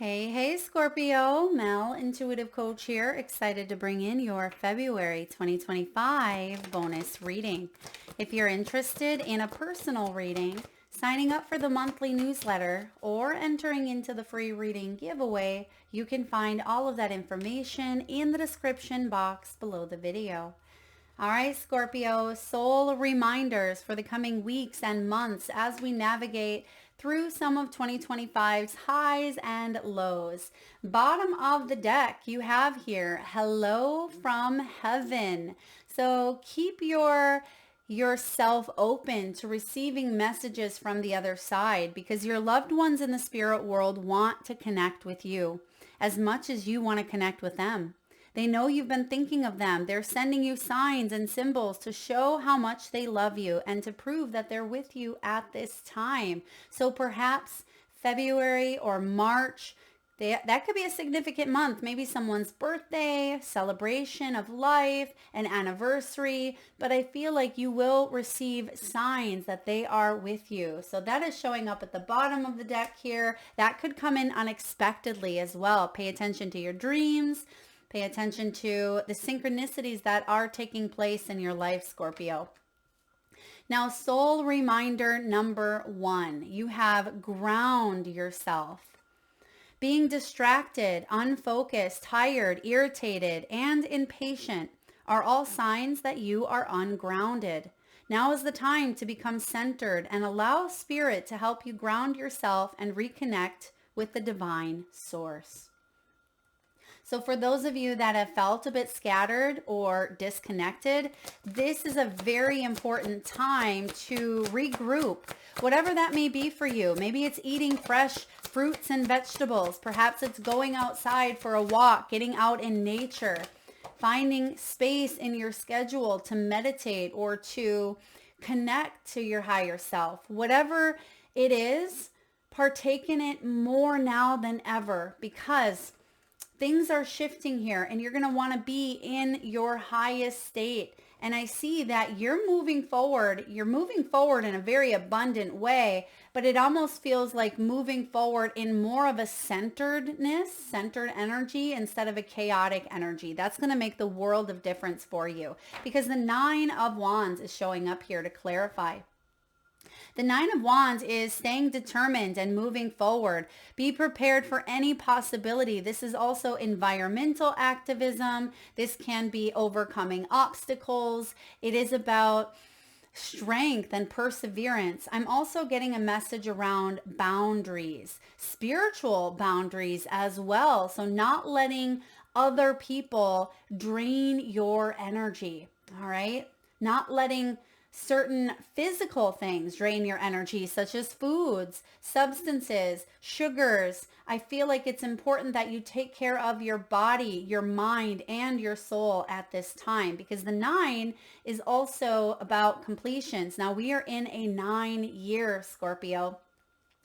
Hey, Scorpio, Mel, Intuitive Coach here, excited to bring in your February 2025 bonus reading. If you're interested in a personal reading, signing up for the monthly newsletter, or entering into the free reading giveaway, you can find all of that information in the description box below the video. All right, Scorpio, soul reminders for the coming weeks and months as we navigate through some of 2025's highs and lows. Bottom of the deck, you have here, hello from heaven. So keep yourself open to receiving messages from the other side because your loved ones in the spirit world want to connect with you as much as you want to connect with them. They know you've been thinking of them. They're sending you signs and symbols to show how much they love you and to prove that they're with you at this time. So perhaps February or March, that could be a significant month. Maybe someone's birthday, celebration of life, an anniversary. But I feel like you will receive signs that they are with you. So that is showing up at the bottom of the deck here. That could come in unexpectedly as well. Pay attention to your dreams. Pay attention to the synchronicities that are taking place in your life, Scorpio. Now, soul reminder number 1, you have ground yourself. Being distracted, unfocused, tired, irritated, and impatient are all signs that you are ungrounded. Now is the time to become centered and allow spirit to help you ground yourself and reconnect with the divine source. So for those of you that have felt a bit scattered or disconnected, this is a very important time to regroup, whatever that may be for you. Maybe it's eating fresh fruits and vegetables. Perhaps it's going outside for a walk, getting out in nature, finding space in your schedule to meditate or to connect to your higher self. Whatever it is, partake in it more now than ever because things are shifting here and you're going to want to be in your highest state. And I see that you're moving forward. You're moving forward in a very abundant way, but it almost feels like moving forward in more of a centered energy instead of a chaotic energy. That's going to make the world of difference for you because the 9 of Wands is showing up here to clarify. The 9 of Wands is staying determined and moving forward. Be prepared for any possibility. This is also environmental activism. This can be overcoming obstacles. It is about strength and perseverance. I'm also getting a message around boundaries, spiritual boundaries as well. So not letting other people drain your energy. All right. Not letting certain physical things drain your energy, such as foods, substances, sugars. I feel like it's important that you take care of your body, your mind, and your soul at this time because the 9 is also about completions. Now we are in a 9-year Scorpio.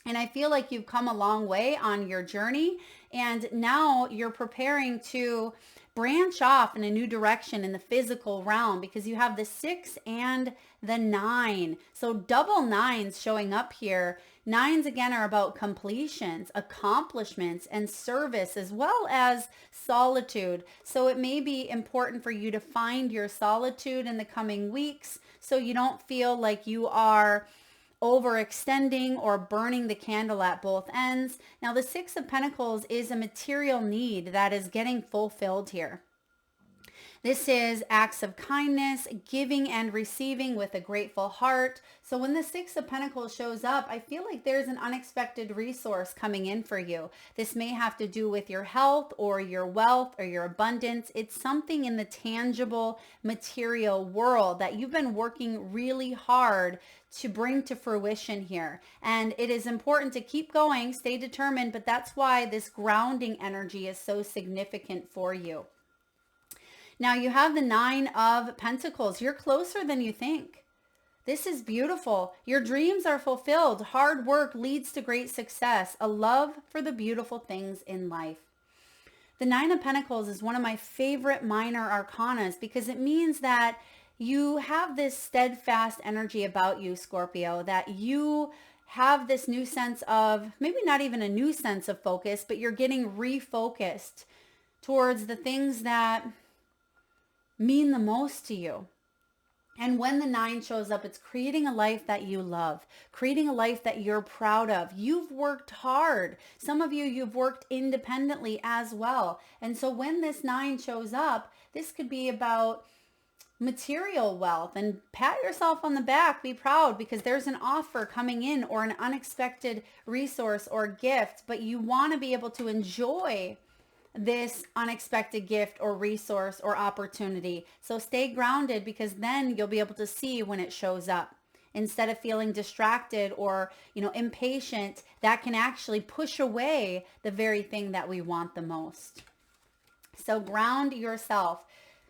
And I feel like you've come a long way on your journey and now you're preparing to branch off in a new direction in the physical realm because you have the 6 and the 9. So double 9s showing up here. 9s again are about completions, accomplishments, and service as well as solitude. So it may be important for you to find your solitude in the coming weeks so you don't feel like you are overextending or burning the candle at both ends. Now, the 6 of Pentacles is a material need that is getting fulfilled here. This is acts of kindness, giving and receiving with a grateful heart. So when the 6 of Pentacles shows up, I feel like there's an unexpected resource coming in for you. This may have to do with your health or your wealth or your abundance. It's something in the tangible material world that you've been working really hard to bring to fruition here. And it is important to keep going, stay determined, but that's why this grounding energy is so significant for you. Now you have the 9 of Pentacles. You're closer than you think. This is beautiful. Your dreams are fulfilled. Hard work leads to great success. A love for the beautiful things in life. The 9 of Pentacles is one of my favorite minor arcanas because it means that you have this steadfast energy about you, Scorpio, that you have this new sense of, maybe not even a new sense of focus, but you're getting refocused towards the things that mean the most to you. And when the 9 shows up, it's creating a life that you love, creating a life that you're proud of. You've worked hard. Some of you, you've worked independently as well. And so when this 9 shows up, this could be about material wealth, and pat yourself on the back, be proud, because there's an offer coming in or an unexpected resource or gift, but you want to be able to enjoy this unexpected gift or resource or opportunity. So stay grounded, because then you'll be able to see when it shows up. Instead of feeling distracted or, impatient, that can actually push away the very thing that we want the most. So ground yourself.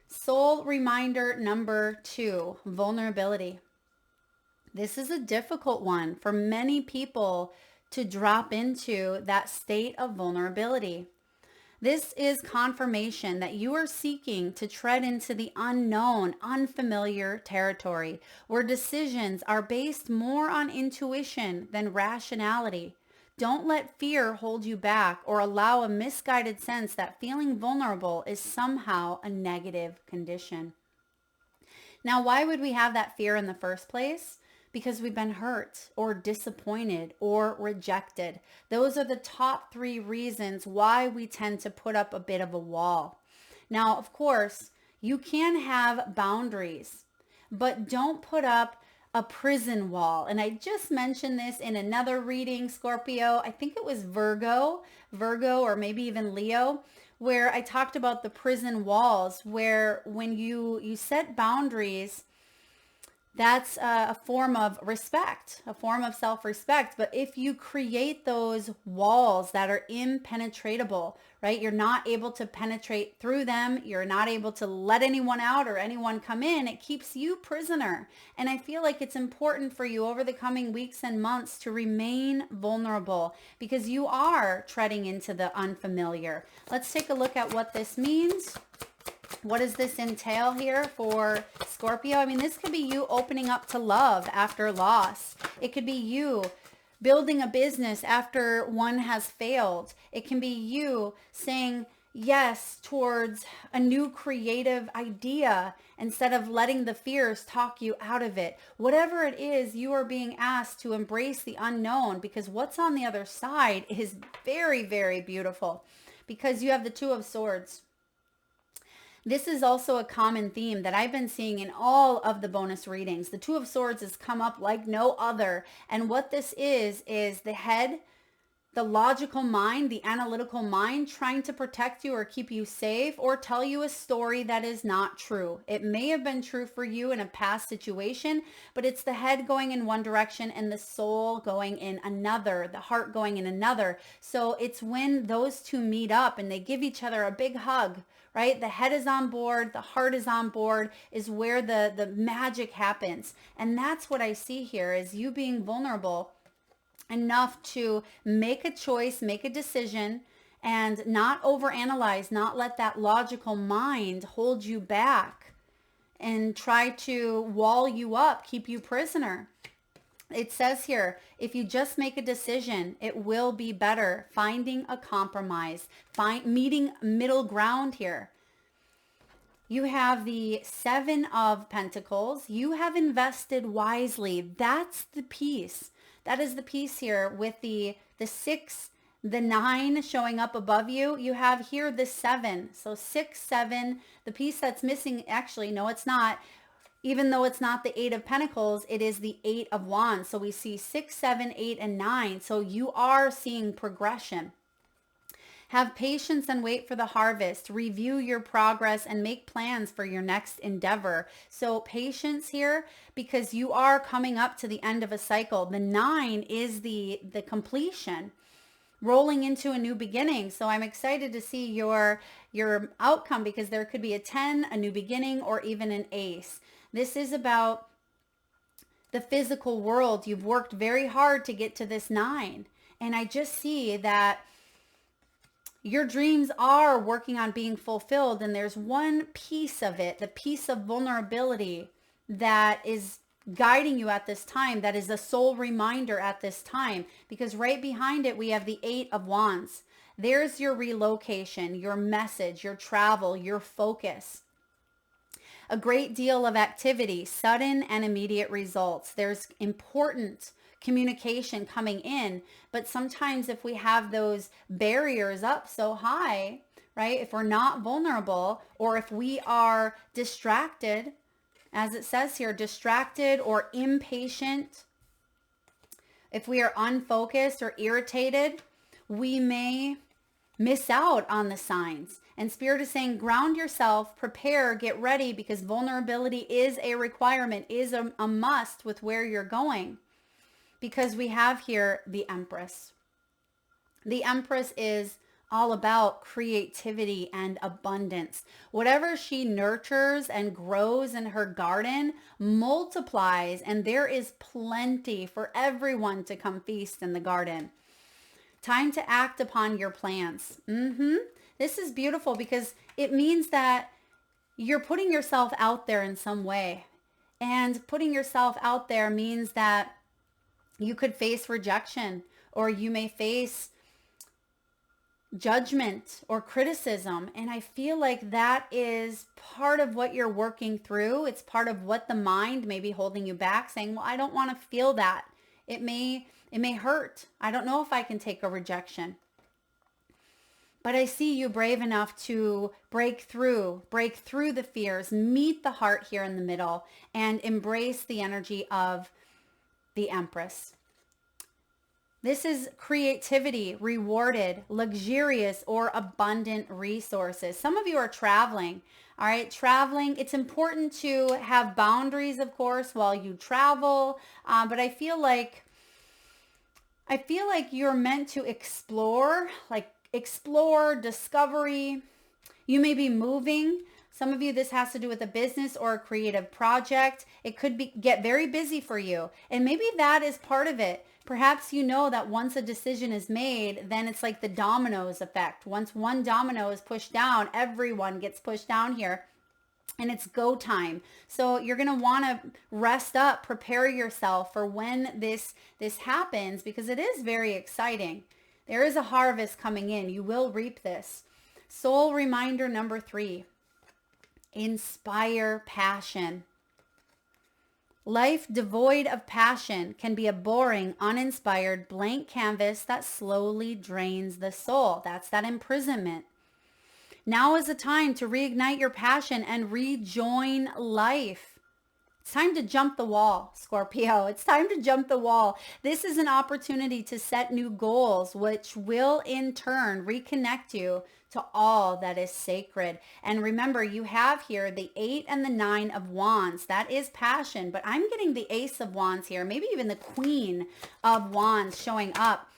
Soul reminder number 2, vulnerability. This is a difficult one for many people to drop into that state of vulnerability. This is confirmation that you are seeking to tread into the unknown, unfamiliar territory where decisions are based more on intuition than rationality. Don't let fear hold you back or allow a misguided sense that feeling vulnerable is somehow a negative condition. Now, why would we have that fear in the first place? Because we've been hurt or disappointed or rejected. Those are the top 3 reasons why we tend to put up a bit of a wall. Now, of course, you can have boundaries, but don't put up a prison wall. And I just mentioned this in another reading, Scorpio. I think it was Virgo, or maybe even Leo, where I talked about the prison walls, where when you set boundaries, that's a form of respect, a form of self-respect. But if you create those walls that are impenetrable, right? You're not able to penetrate through them. You're not able to let anyone out or anyone come in. It keeps you prisoner. And I feel like it's important for you over the coming weeks and months to remain vulnerable, because you are treading into the unfamiliar. Let's take a look at what this means. What does this entail here for Scorpio? I mean, this could be you opening up to love after loss. It could be you building a business after one has failed. It can be you saying yes towards a new creative idea instead of letting the fears talk you out of it. Whatever it is, you are being asked to embrace the unknown, because what's on the other side is very, very beautiful, because you have the 2 of Swords. This is also a common theme that I've been seeing in all of the bonus readings. The 2 of Swords has come up like no other. And what this is the head, the logical mind, the analytical mind trying to protect you or keep you safe or tell you a story that is not true. It may have been true for you in a past situation, but it's the head going in one direction and the soul going in another, the heart going in another. So it's when those 2 meet up and they give each other a big hug, right? The head is on board, the heart is on board, is where the magic happens. And that's what I see here, is you being vulnerable enough to make a choice, make a decision, and not overanalyze, not let that logical mind hold you back and try to wall you up, keep you prisoner. It says here, if you just make a decision, it will be better. Finding a compromise, meeting middle ground here. You have the 7 of Pentacles. You have invested wisely. That's the piece. That is the piece here with the 6, the 9 showing up above you. You have here the 7. So 6, 7, the piece that's missing, actually, no, it's not. Even though it's not the 8 of Pentacles, it is the 8 of Wands. So we see 6, 7, 8, and 9. So you are seeing progression. Have patience and wait for the harvest. Review your progress and make plans for your next endeavor. So patience here, because you are coming up to the end of a cycle. The 9 is the completion, rolling into a new beginning. So I'm excited to see your outcome, because there could be a 10, a new beginning, or even an ace. This is about the physical world. You've worked very hard to get to this 9. And I just see that your dreams are working on being fulfilled. And there's one piece of it, the piece of vulnerability, that is guiding you at this time, that is a soul reminder at this time, because right behind it we have the 8 of Wands. There's your relocation, your message, your travel, your focus. A great deal of activity, sudden and immediate results. There's important communication coming in, but sometimes if we have those barriers up so high, right? If we're not vulnerable, or if we are distracted, as it says here, distracted or impatient, if we are unfocused or irritated, we may miss out on the signs. And Spirit is saying, ground yourself, prepare, get ready, because vulnerability is a requirement, is a must with where you're going. Because we have here the Empress. The Empress is all about creativity and abundance. Whatever she nurtures and grows in her garden multiplies, and there is plenty for everyone to come feast in the garden. Time to act upon your plans. This is beautiful because it means that you're putting yourself out there in some way. And putting yourself out there means that you could face rejection, or you may face judgment or criticism. And I feel like that is part of what you're working through. It's part of what the mind may be holding you back, saying, well, I don't want to feel that. It may hurt. I don't know if I can take a rejection. But I see you brave enough to break through the fears, meet the heart here in the middle, and embrace the energy of the Empress. This is creativity, rewarded, luxurious, or abundant resources. Some of you are traveling, all right? Traveling, it's important to have boundaries, of course, while you travel. But I feel like you're meant to explore, discovery. You may be moving. Some of you, this has to do with a business or a creative project. It could get very busy for you. And maybe that is part of it. Perhaps you know that once a decision is made, then it's like the dominoes effect. Once one domino is pushed down, everyone gets pushed down here. And it's go time. So you're going to want to rest up, prepare yourself for when this happens, because it is very exciting. There is a harvest coming in. You will reap this. Soul reminder number 3. Inspire passion. Life devoid of passion can be a boring, uninspired, blank canvas that slowly drains the soul. That's that imprisonment. Now is the time to reignite your passion and rejoin life. It's time to jump the wall, Scorpio. It's time to jump the wall. This is an opportunity to set new goals, which will in turn reconnect you to all that is sacred. And remember, you have here the 8 and the 9 of Wands. That is passion, but I'm getting the Ace of Wands here, maybe even the Queen of Wands showing up.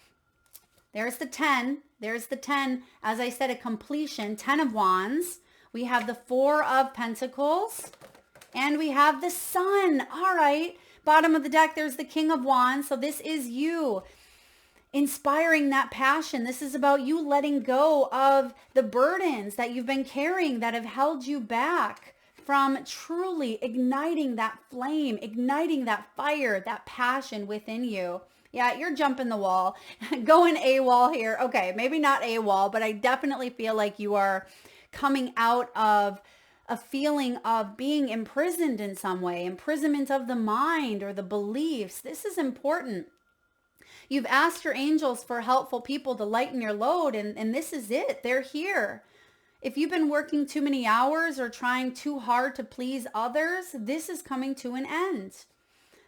There's the 10. There's the 10. As I said, a completion. 10 of Wands. We have the 4 of Pentacles. And we have the Sun. All right. Bottom of the deck, there's the King of Wands. So this is you inspiring that passion. This is about you letting go of the burdens that you've been carrying that have held you back from truly igniting that flame, igniting that fire, that passion within you. Yeah, you're jumping the wall, going AWOL here. Okay, maybe not AWOL, but I definitely feel like you are coming out of a feeling of being imprisoned in some way, imprisonment of the mind or the beliefs. This is important. You've asked your angels for helpful people to lighten your load, and this is it. They're here. If you've been working too many hours or trying too hard to please others, this is coming to an end.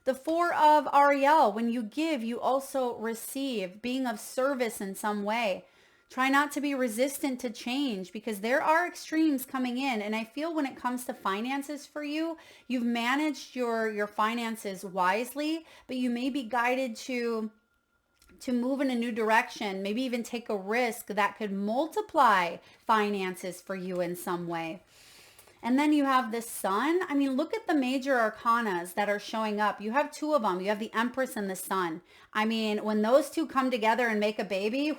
The 4 of Ariel, when you give, you also receive, being of service in some way. Try not to be resistant to change, because there are extremes coming in. And I feel when it comes to finances for you, you've managed your finances wisely, but you may be guided to move in a new direction, maybe even take a risk that could multiply finances for you in some way. And then you have the Sun. I mean, look at the major arcanas that are showing up. You have 2 of them. You have the Empress and the Sun. I mean, when those 2 come together and make a baby,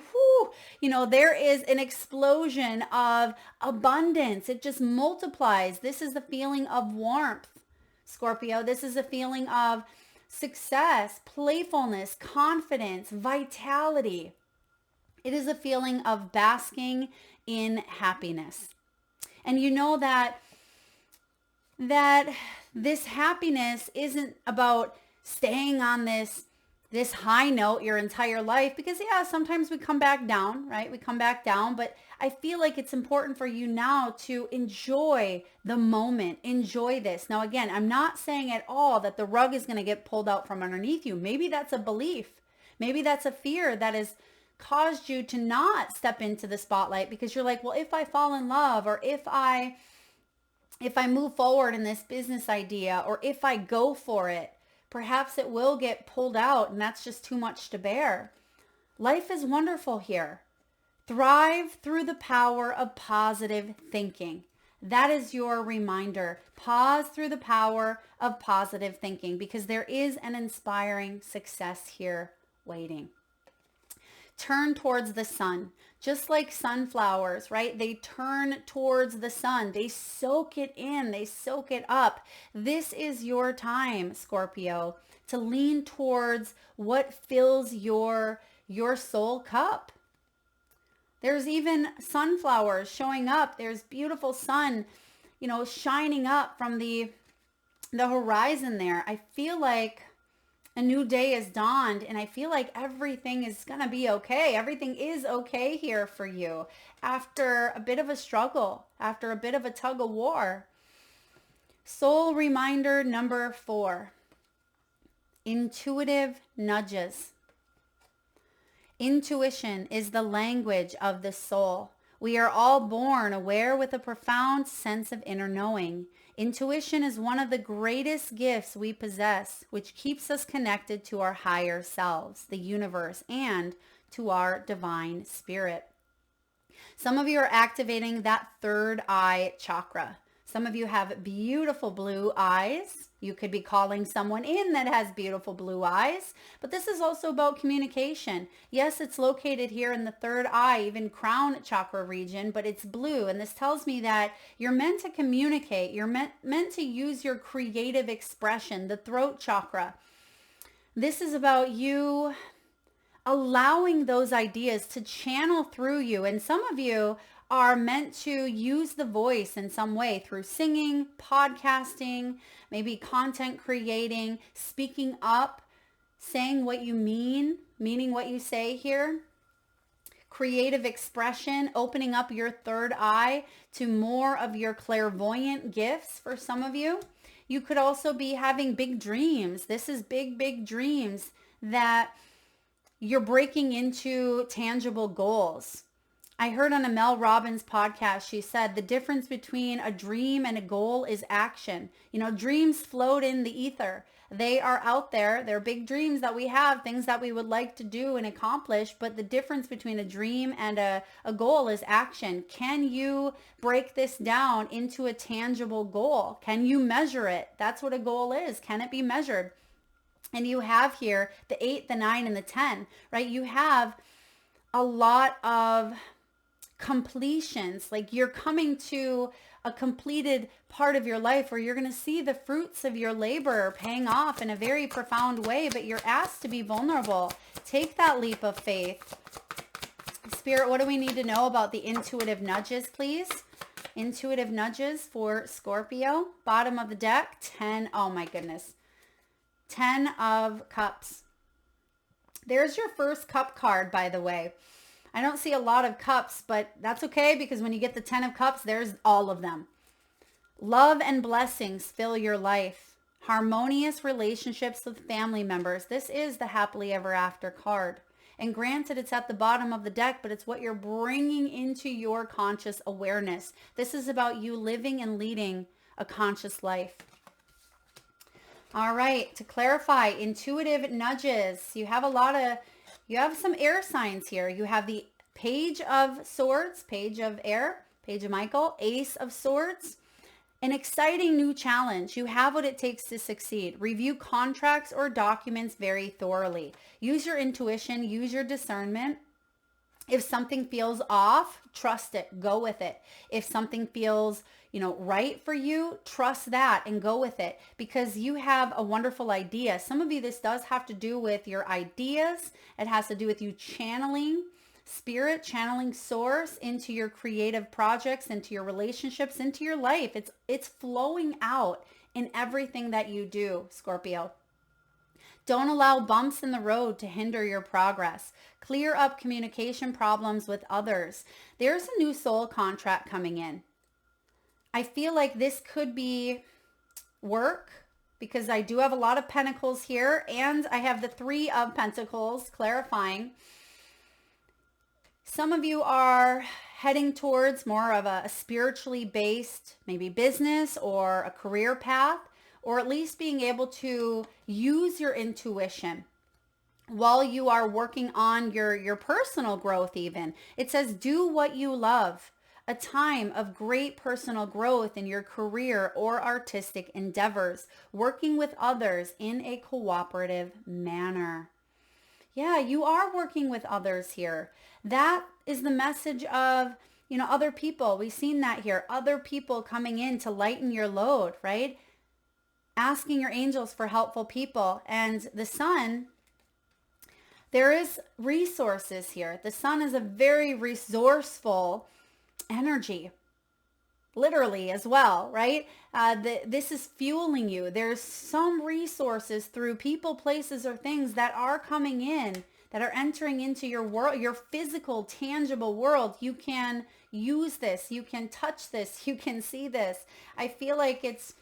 there is an explosion of abundance. It just multiplies. This is the feeling of warmth. Scorpio. This is a feeling of success, playfulness, confidence, vitality. It is a feeling of basking in happiness. And you know that this happiness isn't about staying on this high note your entire life, because yeah, sometimes we come back down, right? We come back down, but I feel like it's important for you now to enjoy the moment, enjoy this. Now, again, I'm not saying at all that the rug is going to get pulled out from underneath you. Maybe that's a belief. Maybe that's a fear that has caused you to not step into the spotlight, because you're like, well, if I fall in love, or if I move forward in this business idea, or if I go for it, perhaps it will get pulled out, and that's just too much to bear. Life is wonderful here. Thrive through the power of positive thinking. That is your reminder. Pause through the power of positive thinking, because there is an inspiring success here waiting. Turn towards the sun. Just like sunflowers, right? They turn towards the sun. They soak it in. They soak it up. This is your time, Scorpio, to lean towards what fills your soul cup. There's even sunflowers showing up. There's beautiful sun, shining up from the horizon there. I feel like a new day has dawned, and I feel like everything is going to be okay. Everything is okay here for you after a bit of a struggle, after a bit of a tug of war. Soul reminder number 4, intuitive nudges. Intuition is the language of the soul. We are all born aware with a profound sense of inner knowing. Intuition is one of the greatest gifts we possess, which keeps us connected to our higher selves, the universe, and to our divine spirit. Some of you are activating that third eye chakra. Some of you have beautiful blue eyes. You could be calling someone in that has beautiful blue eyes, but this is also about communication. Yes, it's located here in the third eye, even crown chakra region, but it's blue. And this tells me that you're meant to communicate. You're meant to use your creative expression, the throat chakra. This is about you allowing those ideas to channel through you. And some of you are meant to use the voice in some way through singing, podcasting, maybe content creating, speaking up, saying what you mean, meaning what you say here. Creative expression, opening up your third eye to more of your clairvoyant gifts for some of you. You could also be having big dreams. This is big, big dreams that you're breaking into tangible goals. I heard on a Mel Robbins podcast, she said the difference between a dream and a goal is action. Dreams float in the ether. They are out there. They're big dreams that we have, things that we would like to do and accomplish. But the difference between a dream and a goal is action. Can you break this down into a tangible goal? Can you measure it? That's what a goal is. Can it be measured? And you have here the 8, the 9, and the 10, right? You have a lot of completions, like you're coming to a completed part of your life where you're going to see the fruits of your labor paying off in a very profound way, but you're asked to be vulnerable. Take that leap of faith. Spirit, what do we need to know about the intuitive nudges, please? Intuitive nudges for Scorpio. Bottom of the deck, 10. Oh my goodness. 10 of Cups. There's your first cup card, by the way. I don't see a lot of cups, but that's okay, because when you get the 10 of Cups, there's all of them. Love and blessings fill your life. Harmonious relationships with family members. This is the happily ever after card. And granted, it's at the bottom of the deck, but it's what you're bringing into your conscious awareness. This is about you living and leading a conscious life. All right, to clarify, intuitive nudges. You have some air signs here. You have the Page of Swords, Page of Air, Page of Michael, Ace of Swords. An exciting new challenge. You have what it takes to succeed. Review contracts or documents very thoroughly. Use your intuition, use your discernment. If something feels off, trust it, go with it. If something feels, right for you, trust that and go with it, because you have a wonderful idea. Some of you, this does have to do with your ideas. It has to do with you channeling spirit, channeling source into your creative projects, into your relationships, into your life. It's flowing out in everything that you do, Scorpio. Don't allow bumps in the road to hinder your progress. Clear up communication problems with others. There's a new soul contract coming in. I feel like this could be work, because I do have a lot of pentacles here, and I have the 3 of Pentacles clarifying. Some of you are heading towards more of a spiritually based, maybe business or a career path, or at least being able to use your intuition while you are working on your personal growth even. It says, do what you love. A time of great personal growth in your career or artistic endeavors, working with others in a cooperative manner. Yeah, you are working with others here. That is the message of, other people. We've seen that here. Other people coming in to lighten your load, right? Asking your angels for helpful people. And the sun, there is resources here. The sun is a very resourceful energy, literally as well, right? This is fueling you. There's some resources through people, places, or things that are coming in, that are entering into your world, your physical, tangible world. You can use this. You can touch this. You can see this. I feel like it's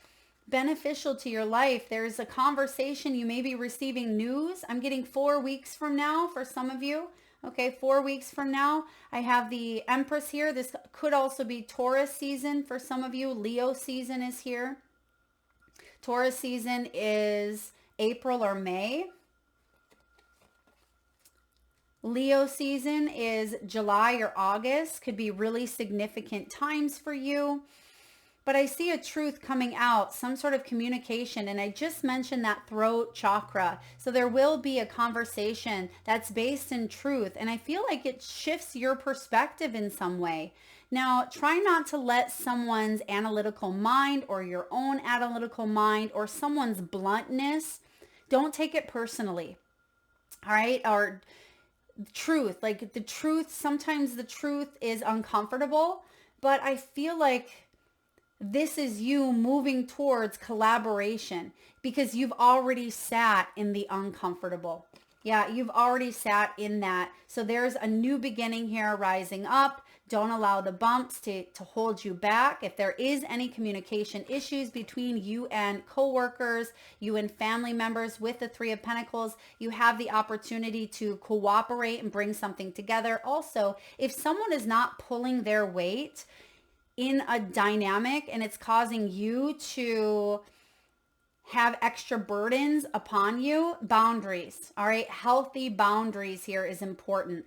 beneficial to your life. There's a conversation. You may be receiving news. I'm getting 4 weeks from now for some of you. Okay, 4 weeks from now. I have the Empress here. This could also be Taurus season for some of you. Leo season is here. Taurus season is April or May. Leo season is July or August. Could be really significant times for you. But I see a truth coming out, some sort of communication. And I just mentioned that throat chakra. So there will be a conversation that's based in truth. And I feel like it shifts your perspective in some way. Now, try not to let someone's analytical mind or your own analytical mind or someone's bluntness, don't take it personally. All right? Or truth, like the truth, sometimes the truth is uncomfortable. But I feel like this is you moving towards collaboration, because you've already sat in the uncomfortable. Yeah, you've already sat in that. So there's a new beginning here rising up. Don't allow the bumps to hold you back. If there is any communication issues between you and coworkers, you and family members with the 3 of Pentacles, you have the opportunity to cooperate and bring something together. Also, if someone is not pulling their weight in a dynamic and it's causing you to have extra burdens upon you, boundaries. All right. Healthy boundaries here is important.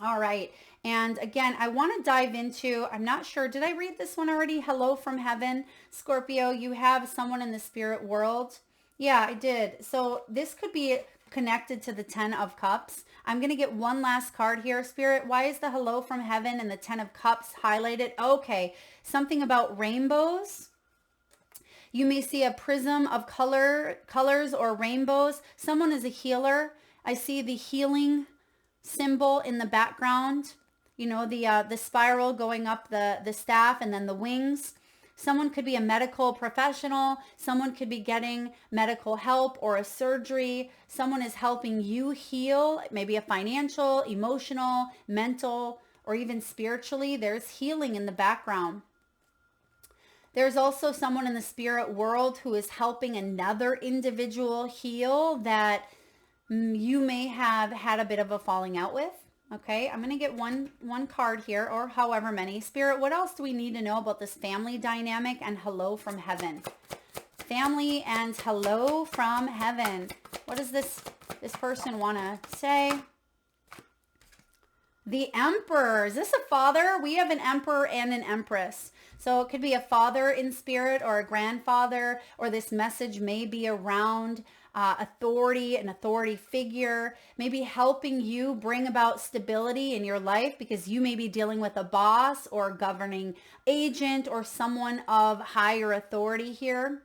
All right. And again, I want to dive into, I'm not sure, did I read this one already? Hello from heaven. Scorpio, you have someone in the spirit world. Yeah, I did. So this could be connected to the 10 of Cups. I'm going to get one last card here. Spirit, why is the hello from heaven and the 10 of Cups highlighted? Okay, something about rainbows. You may see a prism of colors or rainbows. Someone is a healer. I see the healing symbol in the background. The spiral going up the staff and then the wings. Someone could be a medical professional. Someone could be getting medical help or a surgery. Someone is helping you heal, maybe a financial, emotional, mental, or even spiritually. There's healing in the background. There's also someone in the spirit world who is helping another individual heal that you may have had a bit of a falling out with. Okay, I'm going to get one card here, or however many. Spirit, what else do we need to know about this family dynamic and hello from heaven? Family and hello from heaven. What does this person want to say? The Emperor. Is this a father? We have an Emperor and an Empress. So it could be a father in spirit or a grandfather, or this message may be around authority, an authority figure, maybe helping you bring about stability in your life because you may be dealing with a boss or governing agent or someone of higher authority here.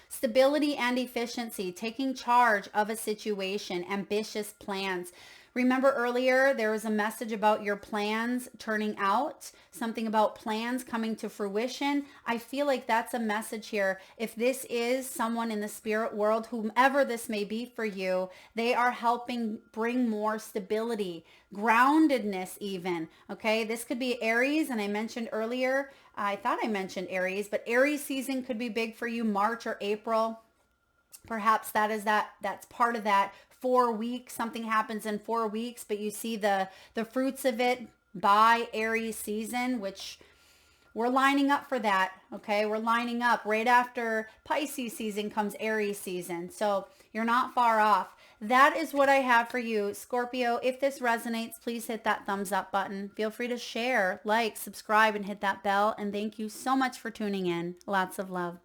Stability and efficiency, taking charge of a situation, ambitious plans. Remember earlier, there was a message about your plans turning out, something about plans coming to fruition. I feel like that's a message here. If this is someone in the spirit world, whomever this may be for you, they are helping bring more stability, groundedness even. Okay, this could be Aries, and I mentioned earlier, I thought I mentioned Aries, but Aries season could be big for you, March or April. Perhaps that's part of that 4 weeks. Something happens in 4 weeks, but you see the fruits of it by Aries season, which we're lining up for that. Okay, we're lining up right after Pisces season comes Aries season. So you're not far off. That is what I have for you, Scorpio. If this resonates, please hit that thumbs up button. Feel free to share, like, subscribe, and hit that bell. And thank you so much for tuning in. Lots of love.